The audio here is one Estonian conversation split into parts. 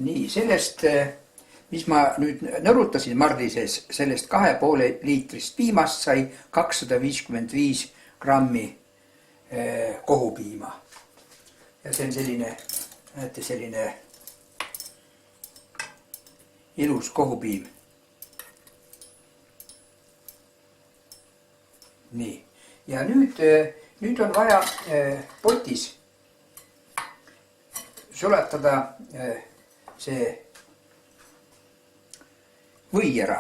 nii, sellest, mis ma nüüd nõrutasin mardi sees, sellest 2,5 liitrist piimast sai 255 grammi kohupiima. Ja see on selline, näete, selline ilus kohupiim. Nii, ja nüüd on vaja potis sulatada see või ära.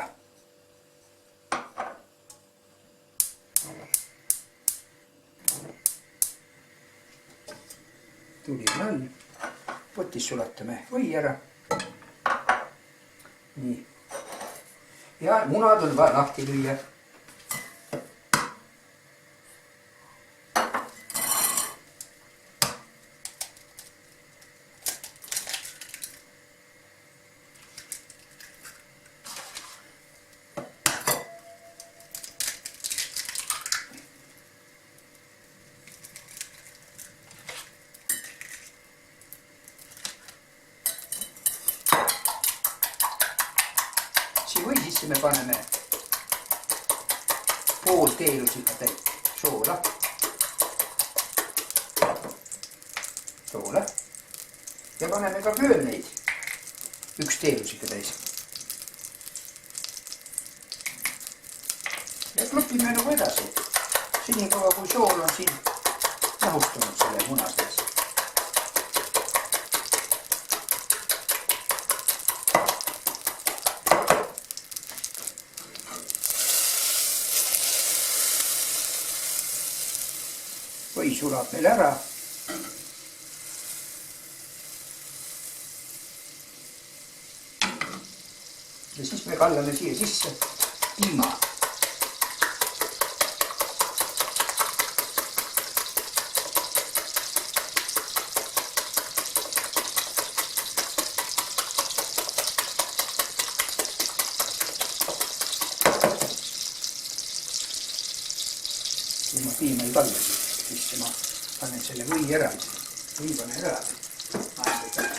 Tuli on all, potis sulatame või ära. Nii. Ja munad on vaja lahti lüüa. Või sisse me paneme pool teelusikatäit soola ja paneme ka köölneid 1 teelusikatäis. Ja klopime nagu edasi, senikaua kui sool on siin lahustunud selle muna sees. Või sulab meil ära. Ja siis me kallame siia sisse piima. Kui ma piima ei kalla siis ma panen selle või eraldi. Või panen eraldi.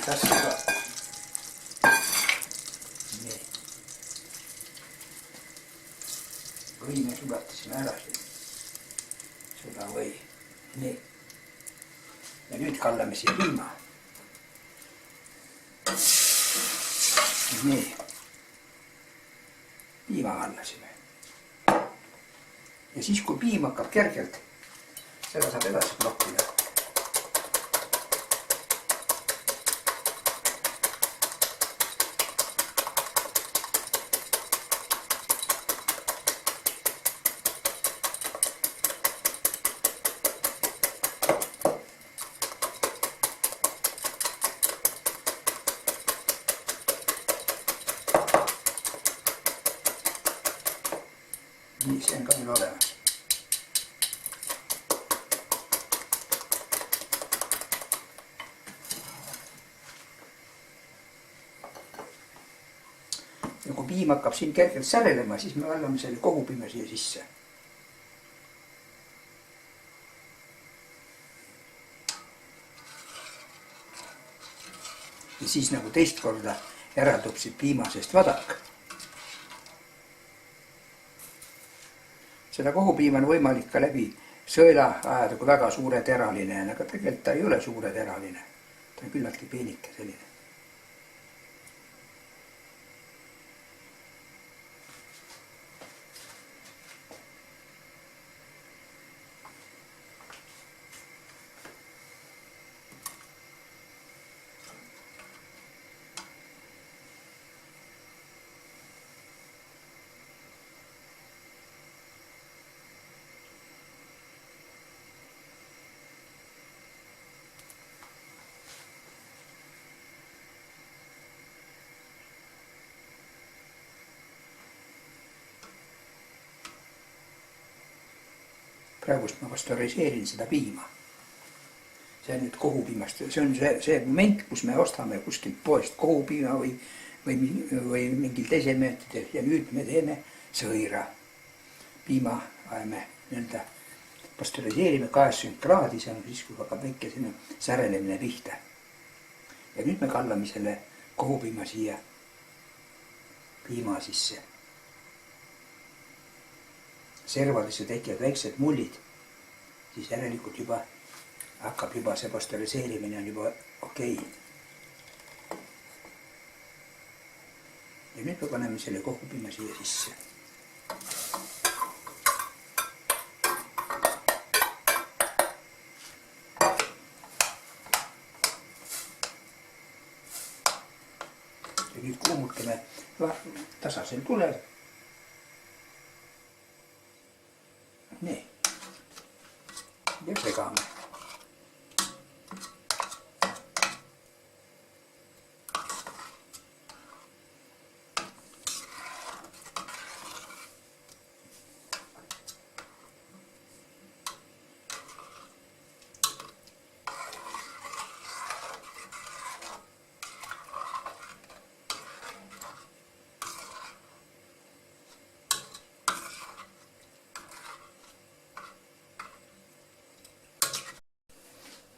Tässä ka. Nii. Või me sulatasime ära siin. Seda või. Nii. Ja nüüd kallame siia piima. Nii. Piima kallasime. Ja siis kui piim hakkab kergelt, seda saab edasi plokkida. Nii, see on ka meil olemas. Ja kui piim hakkab siin kergelt särelema, siis me kallame selle kohupiima siia sisse. Ja siis nagu teist korda eraldub siit piimasest vadak. Seda kohupiima on võimalik ka läbi sõela ajada, kui väga suure teraline on, aga tegelikult ta ei ole suure teraline. Ta on küllaltki peenike selline. Praegust ma pasteuriseerin seda piima. See on nüüd kohupiimast. See on see moment, kus me ostame kuskilt poest kohupiima või mingil teisel meetodil. Ja nüüd me teeme sõira. Piima ajame nõnda pasteuriseerime 80 kraadi, see on siis, kui hakkab väike särelemine pihta. Ja nüüd me kallame selle kohupiima siia piima sisse. Servadesse tekivad väiksed mullid, siis järelikult juba hakkab juba see pastöriseerimine on juba okei. Ja nüüd me paneme selle kohupiima siia sisse. Ja nüüd kuumutame tasasel tulel. Nii. Ja segame.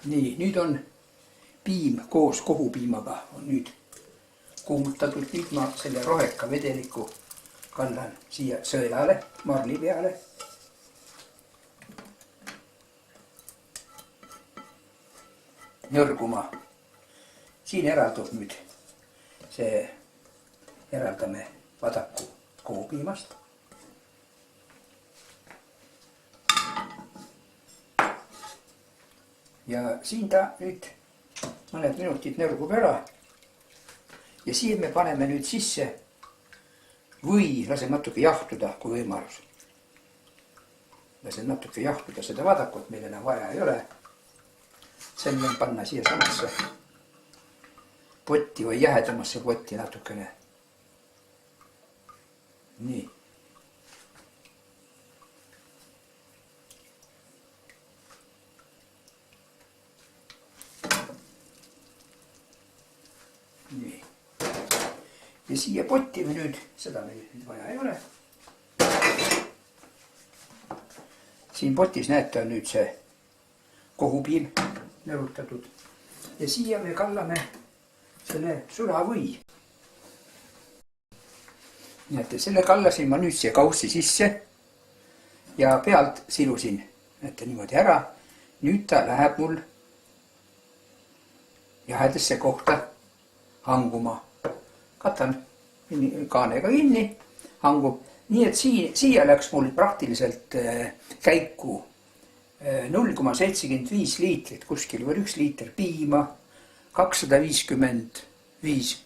Nii, nüüd on piim koos kohupiimaga on nüüd kuumutatud. Nüüd ma selle roheka vedeliku kallan siia sõelale, marli peale. Nõrguma. Siin eraldub nüüd see, eraldame vadaku kohupiimast. Ja siin ta nüüd mõned minutid nõrgub ära. Ja siin me paneme nüüd sisse või laseme natuke jahtuda, kui võimalus. Laseme natuke jahtuda seda vadakut, meil enam vaja ei ole. Sen võin panna siia samasse potti või jähedamasse potti natukene. Nii. Nii. Ja siia potti me nüüd, seda meil nüüd vaja ei ole. Siin potis näete on nüüd see kohupiim nõrutatud. Ja siia me kallame selle sulavõi. Näete, selle kallasin ma nüüd siia kaussi sisse ja pealt silusin, näete, niimoodi ära. Nüüd ta läheb mul jahedasse kohta hanguma. Katan kaanega kinni, hangub. Nii et siia läks mul praktiliselt käiku 0,75 liitrit kuskil või 1 liiter piima, 255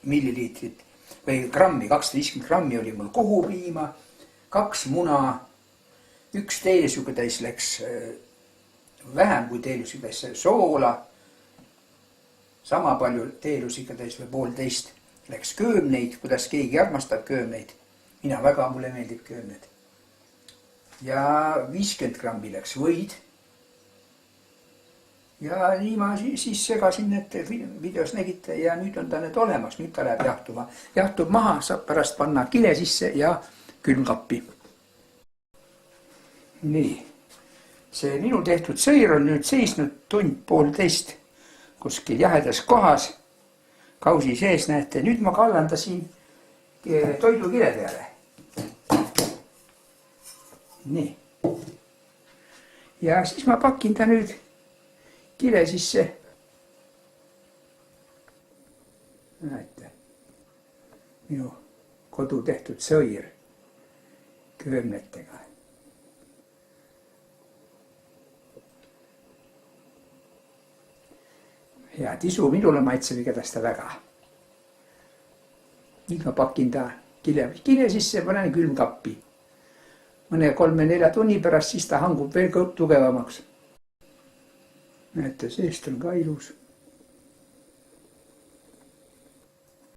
milliliitrit või grammi, 250 grammi oli mul kohupiima, 2 muna, 1 teelisügatäis läks vähem kui teelisügatäis soola, sama palju teelusügatäis või 1,5 läks köömneid, kuidas keegi armastab köömneid. Mina väga, mulle meeldib köömned. Ja 50 grammi läks võid. Ja nii ma siis segasin, et videos nägite ja nüüd on ta nüüd olemas. Nüüd ta läheb jahtuma. Jahtub maha, saab pärast panna kile sisse ja külmkappi. Nii. See minu tehtud sõir on nüüd seisnud tund 1,5 kuskil jahedas kohas. Kausi sees näete. Nüüd ma kallan ta siin toidukile peale. Nii. Ja siis ma pakin ta nüüd kile sisse. Näete. Minu kodu tehtud sõir köömnetega. Ja tisu minule maitseb igatahes ta väga. Nüüd ma pakin ta kile sisse, panen külmkappi. Mõne 3-4 tunni pärast siis ta hangub veel tugevamaks. Näete, seest on ka ilus.